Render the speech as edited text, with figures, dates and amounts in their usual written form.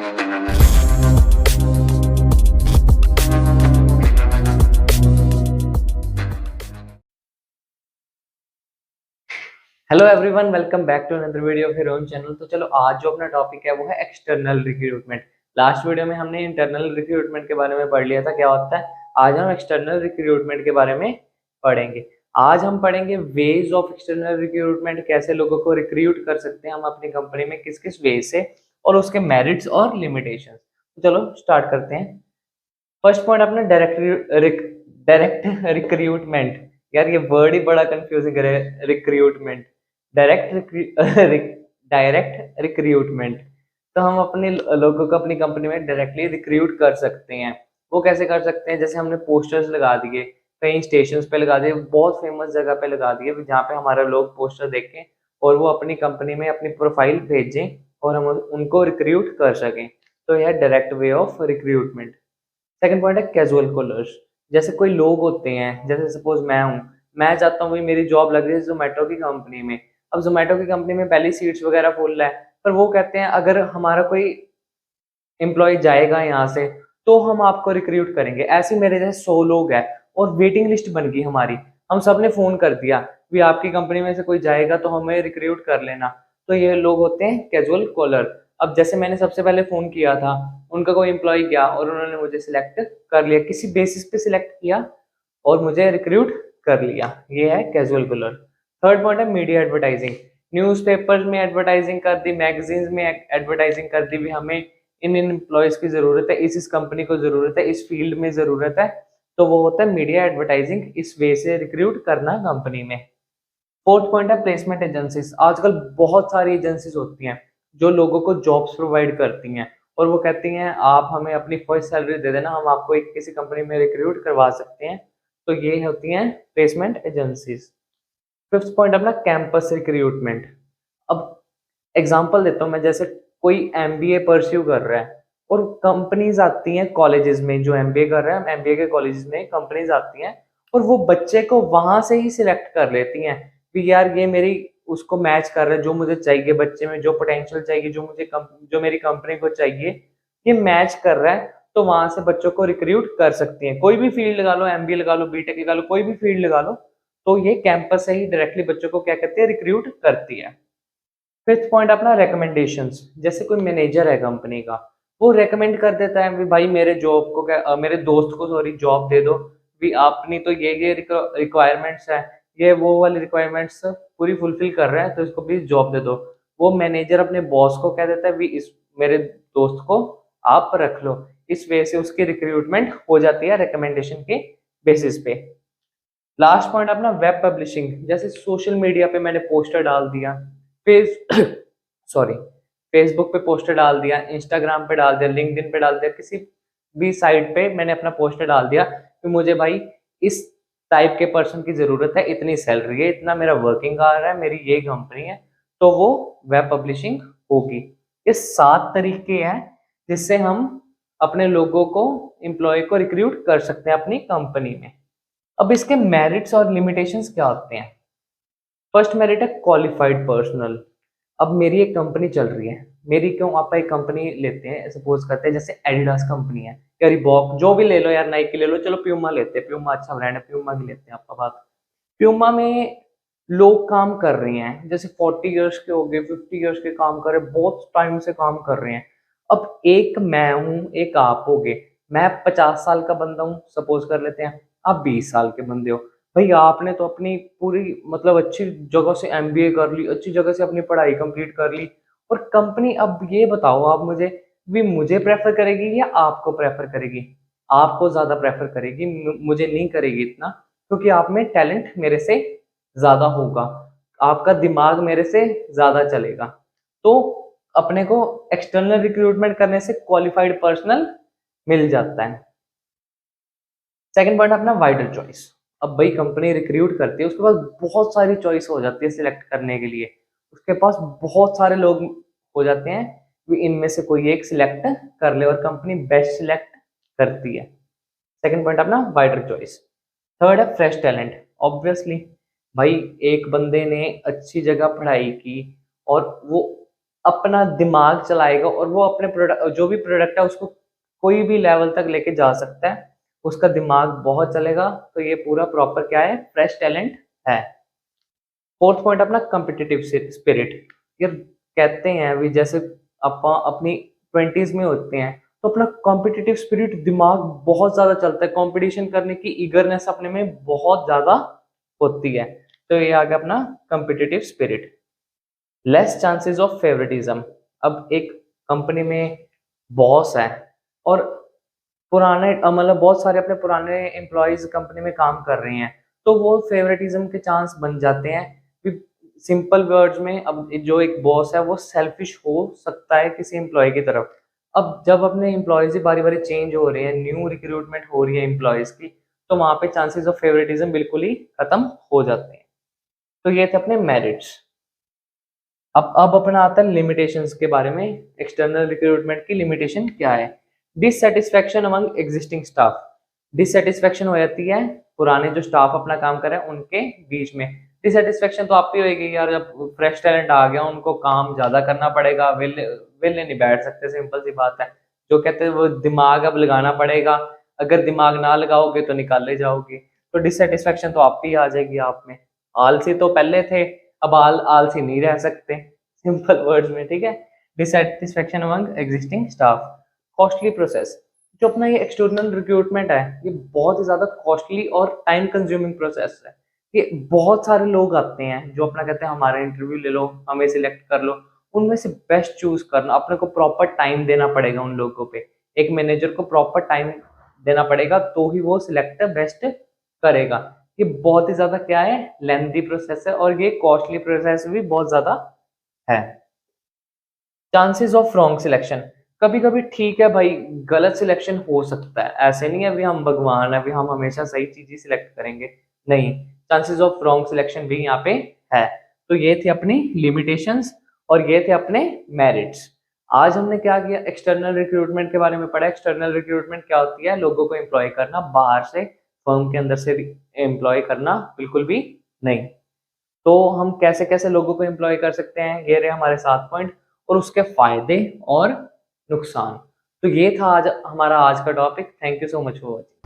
Hello everyone, welcome back to another video of your own channel. तो चलो, आज जो अपना टॉपिक है वो है एक्सटर्नल रिक्रूटमेंट। लास्ट वीडियो में हमने इंटरनल रिक्रूटमेंट के बारे में पढ़ लिया था, क्या होता है। आज हम एक्सटर्नल रिक्रूटमेंट के बारे में पढ़ेंगे। आज हम पढ़ेंगे वेज ऑफ एक्सटर्नल रिक्रूटमेंट, कैसे लोगों को रिक्रूट कर सकते हैं हम अपनी कंपनी में, किस किस वे से, और उसके मेरिट्स और लिमिटेशन। तो चलो स्टार्ट करते हैं। फर्स्ट पॉइंट अपना डायरेक्ट रिक्रूटमेंट। यार ये वर्ड ही बड़ा कंफ्यूजिंग है, रिक्रूटमेंट, डायरेक्ट रिक्रूटमेंट। तो हम अपने लोगों को अपनी कंपनी में डायरेक्टली रिक्रूट कर सकते हैं। वो कैसे कर सकते हैं? जैसे हमने पोस्टर्स लगा दिए, कहीं स्टेशन पे लगा दिए, बहुत फेमस जगह पे लगा दिए, जहाँ पे हमारा लोग पोस्टर देखें और वो अपनी कंपनी में अपनी प्रोफाइल भेजें और हम उनको रिक्रूट कर सकें। तो यह direct way of recruitment. Second point है कैजुअल कॉलर्स। जैसे कोई लोग होते हैं, जैसे सपोज मैं हूँ, मैं चाहता हूँ भाई मेरी जॉब लग रही है जोमेटो की कंपनी में। अब जोमेटो की कंपनी में पहली सीट्स वगैरह फुल है, पर वो कहते हैं अगर हमारा कोई एम्प्लॉय जाएगा यहाँ से तो हम आपको रिक्रूट करेंगे। ऐसे मेरे जैसे 100 लोग हैं और वेटिंग लिस्ट बन गई हमारी। हम सब ने फोन कर दिया भी आपकी कंपनी में से कोई जाएगा तो हमें रिक्रूट कर लेना। तो ये लोग होते हैं कैजुअल कॉलर। अब जैसे मैंने सबसे पहले फोन किया था, उनका कोई एम्प्लॉय गया और उन्होंने मुझे सिलेक्ट कर लिया, किसी बेसिस पे सिलेक्ट किया और मुझे रिक्रूट कर लिया। ये है कैजुअल कॉलर। थर्ड पॉइंट है मीडिया एडवर्टाइजिंग। न्यूज़पेपर्स में एडवर्टाइजिंग कर दी, मैगजीन्स में एडवर्टाइजिंग कर दी भी हमें इन एम्प्लॉयज की जरूरत है, इस कंपनी को जरूरत है, इस फील्ड में जरूरत है। तो वो होता है मीडिया एडवर्टाइजिंग, इस वे से रिक्रूट करना कंपनी में। फोर्थ पॉइंट है प्लेसमेंट एजेंसीज। आजकल बहुत सारी एजेंसीज होती हैं जो लोगों को जॉब्स प्रोवाइड करती हैं और वो कहती हैं आप हमें अपनी फर्स्ट सैलरी दे देना, हम आपको एक किसी कंपनी में रिक्रूट करवा सकते हैं। तो ये होती हैं प्लेसमेंट एजेंसीज। फिफ्थ पॉइंट अपना कैंपस रिक्रूटमेंट। अब एग्जांपल देता हूँ मैं, जैसे कोई एमबीए परस्यू कर रहा है और कंपनीज आती हैं कॉलेजेस में, जो एमबीए कर रहा है एमबीए के कॉलेजेस में कंपनीज आती हैं और वो बच्चे को वहां से ही सिलेक्ट कर लेती हैं कि यार ये मेरी उसको मैच कर रहा है, जो मुझे चाहिए, बच्चे में जो पोटेंशियल चाहिए, जो मेरी कंपनी को चाहिए, ये मैच कर रहा है। तो वहां से बच्चों को रिक्रूट कर सकती हैं। कोई भी फील्ड लगा लो, एमबीए लगा लो, बीटेक लगा लो, कोई भी फील्ड लगा लो, तो ये कैंपस से ही डायरेक्टली बच्चों को क्या कहते हैं, रिक्रूट करती है। फिफ्थ पॉइंट अपना रिकमेंडेशंस। जैसे कोई मैनेजर है कंपनी का, वो रेकमेंड कर देता है भाई मेरे जॉब को मेरे दोस्त को सॉरी जॉब दे दो, भी आपने तो ये रिक्वायरमेंट्स है, ये वो वाली रिक्वायरमेंट्स पूरी फुलफिल कर रहे हैं, तो इसको प्लीज जॉब दे दो। वो मैनेजर अपने बॉस को कह देता है भी इस मेरे दोस्त को आप रख लो। इस वजह से उसकी रिक्रूटमेंट हो जाती है रिकमेंडेशन के बेसिस पे। लास्ट पॉइंट अपना वेब पब्लिशिंग। जैसे सोशल मीडिया पे मैंने पोस्टर डाल दिया, फेस सॉरी फेसबुक पे पोस्टर डाल दिया, इंस्टाग्राम पे डाल दिया, लिंक्डइन पे डाल दिया, किसी भी साइट पे मैंने अपना पोस्टर डाल दिया कि मुझे भाई इस टाइप के पर्सन की जरूरत है, इतनी सैलरी है, इतना मेरा वर्किंग आवर है, मेरी ये कंपनी है, तो वो वेब पब्लिशिंग होगी। ये 7 तरीके हैं जिससे हम अपने लोगों को, एम्प्लॉय को रिक्रूट कर सकते हैं अपनी कंपनी में। अब इसके मेरिट्स और लिमिटेशंस क्या होते हैं? फर्स्ट मेरिट है क्वालिफाइड पर्सनल। अब मेरी एक कंपनी चल रही है, मेरी क्यों, आप एक कंपनी लेते हैं, सपोज करते हैं जैसे एडिडास कंपनी है या रिबॉक, जो भी ले लो यार, नाइकी ले लो, चलो प्यूमा लेते हैं, प्यूमा अच्छा ब्रांड है, प्यूमा की लेते हैं आपका बात। प्यूमा में लोग काम कर रहे हैं, जैसे 40 इयर्स के हो गए, 50 इयर्स के काम कर रहे हैं, बहुत टाइम से काम कर रहे हैं। अब एक मैं हूँ, एक आप हो गए, मैं 50 साल का बंदा हूँ सपोज कर लेते हैं, आप 20 साल के बंदे हो। भाई आपने तो अपनी पूरी मतलब अच्छी जगह से एमबीए कर ली, अच्छी जगह से अपनी पढ़ाई कंप्लीट कर ली, और कंपनी, अब ये बताओ आप मुझे, भी मुझे प्रेफर करेगी या आपको प्रेफर करेगी? आपको ज्यादा प्रेफर करेगी, मुझे नहीं करेगी इतना, क्योंकि आप में टैलेंट मेरे से ज्यादा होगा, आपका दिमाग मेरे से ज्यादा चलेगा। तो अपने को एक्सटर्नल रिक्रूटमेंट करने से क्वालिफाइड पर्सनल मिल जाता है। सेकंड पॉइंट अपना वाइडर चॉइस। अब भाई कंपनी रिक्रूट करती है, उसके पास बहुत सारी चॉइस हो जाती है सिलेक्ट करने के लिए, उसके पास बहुत सारे लोग हो जाते हैं, कि इनमें से कोई एक सिलेक्ट कर ले और कंपनी बेस्ट सिलेक्ट करती है। सेकंड पॉइंट अपना वाइडर चॉइस। थर्ड है फ्रेश टैलेंट। ऑब्वियसली भाई एक बंदे ने अच्छी जगह पढ़ाई की और वो अपना दिमाग चलाएगा और वो अपने प्रोडक्ट, जो भी प्रोडक्ट है उसको कोई भी लेवल तक लेके जा सकता है, उसका दिमाग बहुत चलेगा। तो ये पूरा प्रॉपर क्या है, फ्रेश टैलेंट है। फोर्थ पॉइंट अपना कॉम्पिटिटिव स्पिरिट। ये कहते हैं अभी जैसे अपनी 20s में होते हैं तो अपना कॉम्पिटिटिव स्पिरिट, दिमाग बहुत ज्यादा चलता है, कंपटीशन करने की ईगरनेस अपने में बहुत ज्यादा होती है। तो ये आ गया अपना competitive spirit. Less chances of favouritism. अब एक कंपनी में बॉस है और पुराने मतलब बहुत सारे अपने पुराने एम्प्लॉयज कंपनी में काम कर रहे हैं, तो वो फेवरेटिज्म के चांस बन जाते हैं। सिंपल वर्ड्स में, अब जो एक बॉस है वो सेल्फिश हो सकता है किसी एम्प्लॉय की तरफ। अब जब अपने एम्प्लॉयज बारी बारी चेंज हो रहे हैं, न्यू रिक्रूटमेंट हो रही है एम्प्लॉयज की, तो वहां पे चांसेस ऑफ फेवरेटिज्म बिल्कुल ही खत्म हो जाते हैं। तो ये थे अपने मेरिट्स। अब अपना आता है लिमिटेशंस के बारे में। एक्सटर्नल रिक्रूटमेंट की लिमिटेशन क्या है? Dissatisfaction among existing staff. Dissatisfaction हो जाती है पुराने जो स्टाफ अपना काम कर रहे हैं उनके बीच में। डिससेटिस्फैक्शन तो आप ही होगी यार, जब फ्रेश टैलेंट आ गया उनको काम ज्यादा करना पड़ेगा, वेले वेले नहीं बैठ सकते, सिंपल सी बात है। जो कहते हैं वो दिमाग अब लगाना पड़ेगा, अगर दिमाग ना लगाओगे तो निकाले जाओगे। तो डिससेटिस्फैक्शन तो आप ही आ जाएगी आप में। आलसी तो पहले थे, अब आलसी नहीं रह सकते, सिंपल वर्ड्स में, ठीक है। Dissatisfaction among existing staff. Costly process. जो अपना ये एक्सटर्नल रिक्रूटमेंट है ये बहुत ही ज्यादा कॉस्टली और टाइम कंज्यूमिंग प्रोसेस है। ये बहुत सारे लोग आते हैं जो अपना कहते हैं हमारा इंटरव्यू ले लो, हमें सिलेक्ट कर लो, उनमें से बेस्ट चूज करना, अपने को प्रॉपर टाइम देना पड़ेगा उन लोगों पे। एक मैनेजर को प्रॉपर टाइम देना पड़ेगा तो ही वो सिलेक्ट बेस्ट करेगा। ये बहुत ही ज्यादा क्या है, लेंथी प्रोसेस है और ये कॉस्टली प्रोसेस भी बहुत ज्यादा है। Chances of wrong selection. कभी कभी ठीक है भाई, गलत सिलेक्शन हो सकता है, ऐसे नहीं है अभी हम भगवान है, अभी हम हमेशा सही चीज ही सिलेक्ट करेंगे, नहीं। चांसेस ऑफ रॉन्ग सिलेक्शन भी यहाँ पे है। तो ये थे अपनी लिमिटेशंस और ये थे अपने मेरिट्स। आज हमने क्या किया, एक्सटर्नल रिक्रूटमेंट के बारे में पढ़ा। एक्सटर्नल रिक्रूटमेंट क्या होती है, लोगों को एम्प्लॉय करना, बाहर से फर्म के अंदर से एम्प्लॉय करना बिल्कुल भी नहीं। तो हम कैसे कैसे लोगों को एम्प्लॉय कर सकते हैं, ये रहे हमारे 7 पॉइंट और उसके फायदे और नुकसान। तो ये था आज हमारा आज का topic. Thank you so much for watching.